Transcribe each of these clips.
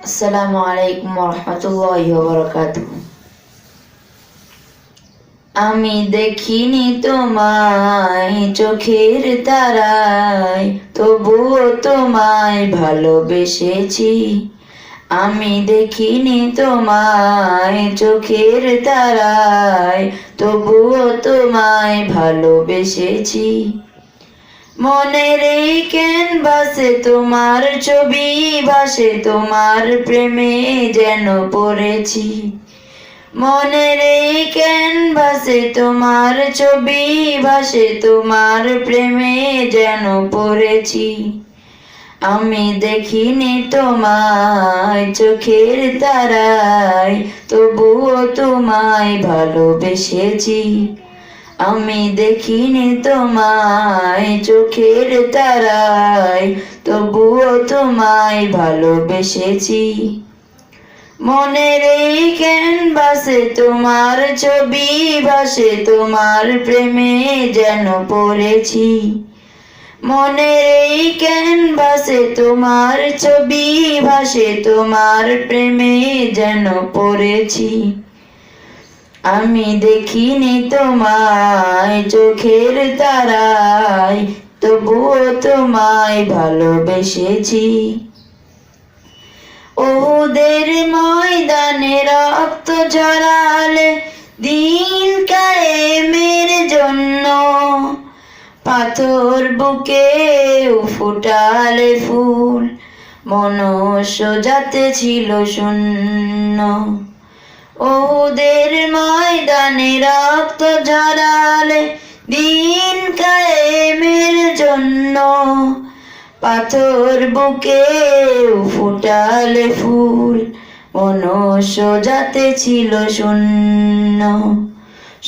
আসসালামু আলাইকুম রহমতুল্লাহি ওয়া বারাকাতুহু। আমি দেখিনি তোমায় চোখের তারায়, তবুও তোমায় ভালোবেসেছি। আমি দেখিনি তোমায় চোখের তারায়, তবুও তোমায় ভালোবেসেছি। মনের এই ক্যানভাসে তোমার ছবি ভাসে, তোমার প্রেমে যেন পড়েছি। মনের এই ক্যানভাসে তোমার ছবি ভাসে, তোমার প্রেমে যেন পড়েছি। আমি দেখিনি তোমায় চোখের তারায়, তবুও তোমায় ভালোবেসেছি। আমি দেখিনি তোমায় চোখের তারায়, তবুও তোমায় ভালোবেসেছি। মনের এই ক্যানভাসে তোমার ছবি ভাসে, তোমার প্রেমে যেন পড়েছি। মনের এই ক্যানভাসে তোমার ছবি ভাসে, তোমার প্রেমে যেন পড়েছি। আমি দেখিনি তোমায় চোখের তারায়, তবুও তোমায় ভালোবেসেছি। ওহুদের ময়দানে রক্ত ঝরালে দিন কায়েমের জন্য, পাথর বুকে ফুটালে ফুল, মনুষ্য জাতি ছিল শূন্য। ওহুদের ময়দানে রক্ত ঝরালে দিন কায়েমের জন্য, পাথর বুকে ফুটালে ফুল, মনুষ্য জাতি ছিল শূন্য।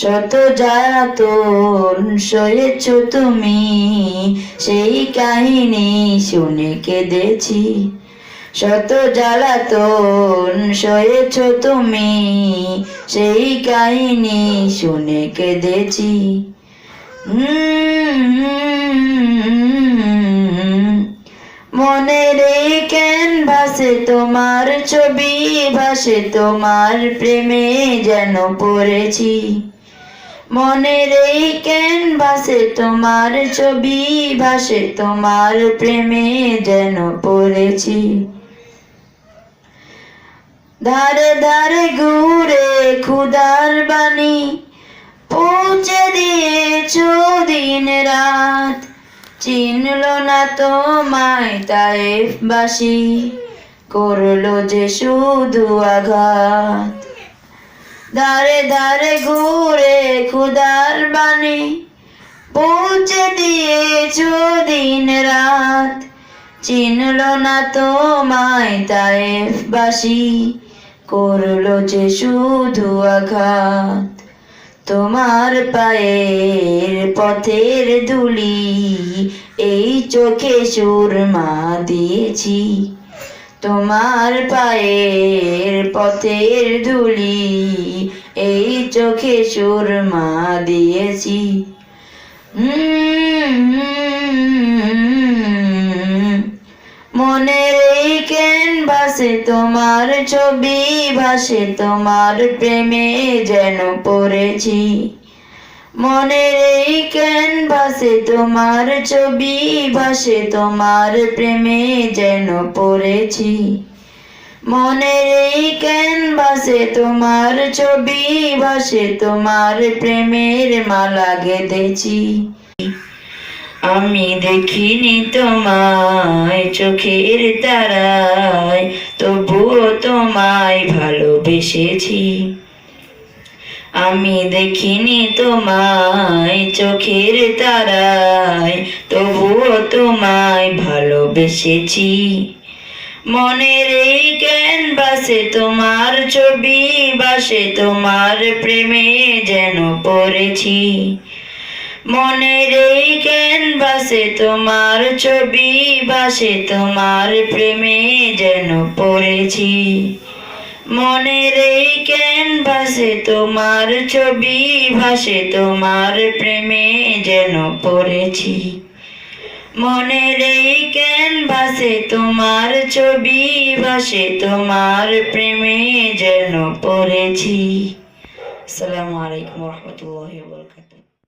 শত যাতন সয়েছ তুমি, সেই কাহিনী শুনে কেঁদেছি। শত জ্বালাতন সয়েছ তুমি, সেই কাহিনী শুনে কেঁদেছি। মনের এই ক্যানভাসে তোমার ছবি ভাসে, তোমার প্রেমে যেন পড়েছি। মনের এই ক্যানভাসে তোমার ছবি ভাসে, তোমার প্রেমে যেন পড়েছি। ধারে ধারে ঘুরে ক্ষুধার বাণী পৌঁছে দিয়েছ দিন রাত, চিনল না তোমায় তায়েফবাসী, করলো যে শুধু আঘাত। ধারে ধারে ঘুরে ক্ষুধার বাণী পৌঁছে দিয়েছ দিন রাত, চিনল না তোমায় তায়েফবাসী, করলো যে শুধু আঘাত। তোমার পায়ের পথের ধুলি এই চোখে সুরমা দিয়েছি। তোমার পায়ের পথের ধুলি এই চোখে সুরমা দিয়েছি। মনের এই ক্যানভাসে তোমার ছবি ভাসে, তোমার প্রেমে যেন পড়েছি। মনের এই ক্যানভাসে তোমার ছবি ভাসে, তোমার প্রেমে যেন পড়েছি। মনের এই ক্যানভাসে তোমার ছবি ভাসে, তোমার প্রেমের মালা গেঁথেছি। আমি দেখিনি তোমায় চোখের তারায়, তবুও তোমায় ভালোবেসেছি। আমি দেখিনি তোমায় চোখের তারায়, তবুও তোমায় ভালোবেসেছি। মনের এই ক্যানভাসে তোমার ছবি ভাসে, তোমার প্রেমে যেন পড়েছি। মনের এই ক্যানভাসে তোমার ছবি ভাসে, তোমার প্রেমে যেন পড়েছি। মনের এই ক্যানভাসে তোমার ছবি ভাসে, তোমার প্রেমে যেন পড়েছি। মনের এই ক্যানভাসে তোমার ছবি ভাসে, তোমার প্রেমে যেন পড়েছি। আসসালামু আলাইকুম ওয়া রাহমাতুল্লাহি ওয়া বারাকাতুহু।